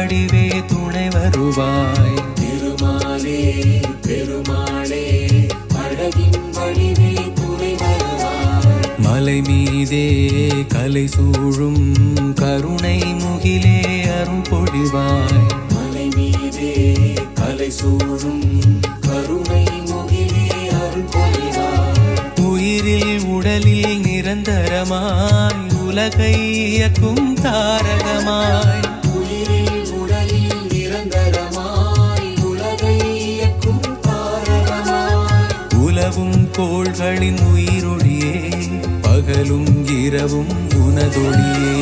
வடிவே துணை வருவாய். திருமாலே பெருமாளே அழகின் வடிவே துணை வருவாய். மலை மீதே கலை சூழும் கருணை முகிலே அருள் பொழிவாய். மலை மீதே கலை சூழும் கருணை முகிலே அருள் பொழிவாய். உயிரில் உடலில் நிரந்தரமாய் உலகை இயக்கும் தாரகமாய். உயிரில் உடலில் நிரந்தரமாய் உலகை இயக்கும் தாரகமாய். உலவும் கோள்களின் உயிரொளியே பகலும் இரவும் உனதொளியே.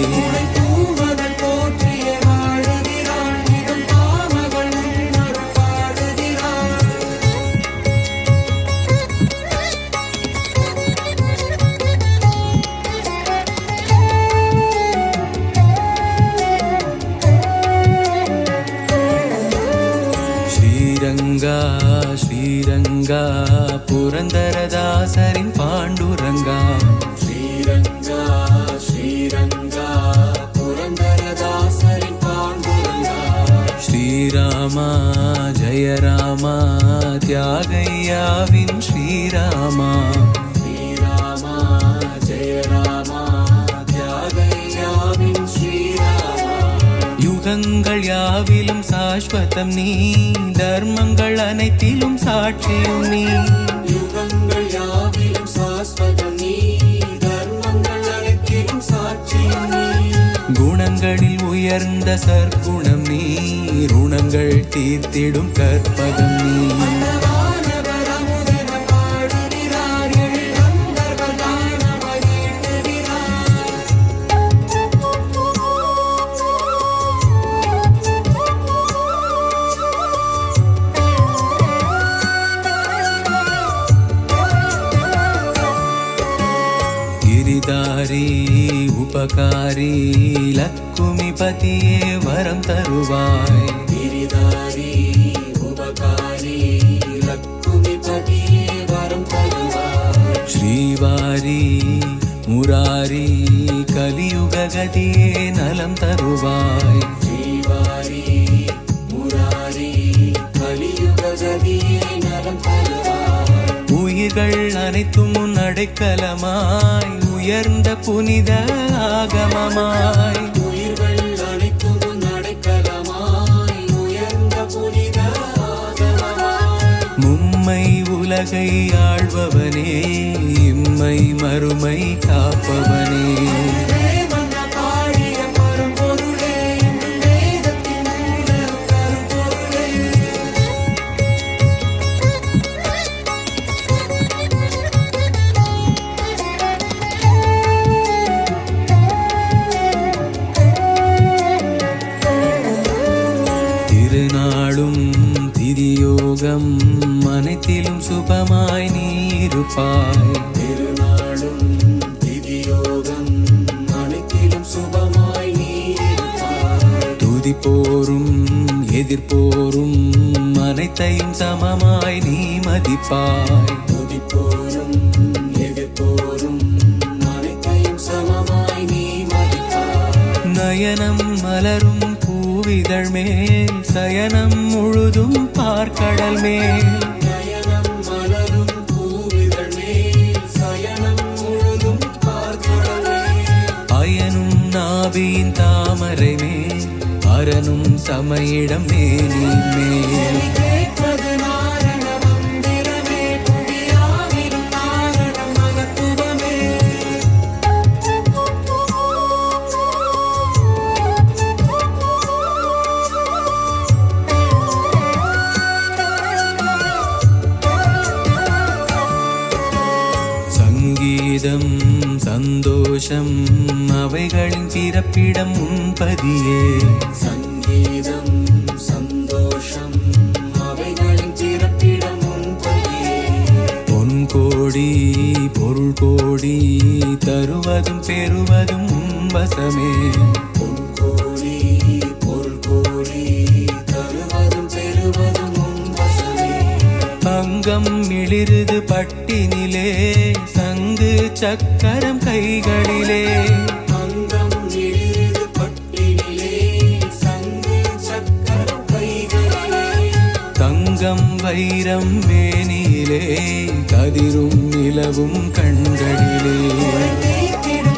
பூமகள் போற்றிய வாழுகிறாள் இடம் பாமகள் உன்னருள் பாடுகிறாள். ஸ்ரீரங்கா ஸ்ரீரங்கா புரந்தரதாசரின் பாண்டுரங்கா. ஸ்ரீரங்கா ஸ்ரீரங்கா புரந்தரதாசரின் பாண்டுரங்கா. ஸ்ரீராமா ஜெயராமா தியாகையாவின் ஸ்ரீராமா. ஸ்ரீராமா ஜெயராமா தியாகையாவின் ஸ்ரீராமா. யுகங்கள் யாவிலும் சாஸ்வதம் நீ, தர்மங்கள் அனைத்திலும் சாட்சியும் நீ. யுகங்கள் யாவிலும் சாஸ்வதம் நீ, தர்மங்கள் அனைத்திலும் சாட்சியும் நீ. குணங்களில் உயர்ந்த சற்குணம் நீ, ருணங்கள் தீர்த்திடும் கற்பகம் நீ. வானவர் அமுதென பாடுகிறார், எழுந்தவர் தானவர் ஈட்டுகிறார். கிரிதாரி உபகாரி லக்குமிபதியே வரம் தருவாய். கிரிதாரி உபகாரி லக்குமிபதியே வரம் தருவாய். ஸ்ரீவாரி முராரி கலியுக கதியே நலம் தருவாய். ஸ்ரீவாரி முராரி கலியுக கதியே நலம் தருவாய். உயிர்கள் அனைத்தும் உன் அடைக்கலமாய் உயர்ந்த புனித ஆகமமாய். உயிர்கள் அனைத்தும் உன் அடைக்கலமாய் உயர்ந்த புனித ஆகமமாய். மும்மை உலகை ஆள்பவனே, இம்மை மறுமை காப்பவனே. தேவன பாடிய பரம்பொருளே, எங்கள் வேதத்தின் மூல கருப்பொருளே. திருநாளும் திதியோகம் அனைத்திலும் சுபமாய் நீ இருப்பாய். திருநாளும் திதியோகம் அனைத்திலும் சுபமாய் நீ இருப்பாய். துதிப்போரும் எதிர்ப்போரும் அனைத்தையும் சமமாய் நீ மதிப்பாய். துதிப்போரும் எதிர்ப்போரும் அனைத்தையும் சமமாய் நீ மதிப்பாய். நயனம் மலரும் பூவிதழ் மேல் சயனம் முழுதும் பார்க்கடல் மேல். நயனம் மலரும் பூவிதழ் மேல் சயனம் முழுதும் பார்க்கடல் மேல். அயனும் நாபியின் தாமரை மேல் அரணும் சமையிடம் மேனி மேல். கேட்பது நாரண மந்திரமே, புவியாவிலும் நாரணம் மகத்துவமே. சங்கீதம் சந்தோஷம் அவைகளின் பிறப்பிடம் உன்பதியே. சங்கீதம் சந்தோஷம் அவைகளின் பிறப்பிடம் உன்பதியே. பொன் கோடி பொருள் கோடி தருவதும் பெறுவதும் உன்வசமே. பொன் கோடி பொருள் கோடி தருவதும் பெறுவதும் உன் வசமே. அங்கம் மிளிருது பட்டினிலே, சங்கு சக்கரம் கைகளிலே. அங்கம் இழிது பட்டினிலே, சங்கு சக்கரம் வைரம் மேனியிலே கதிரும் நிலவும் கண்களிலே தேய்த்திடும்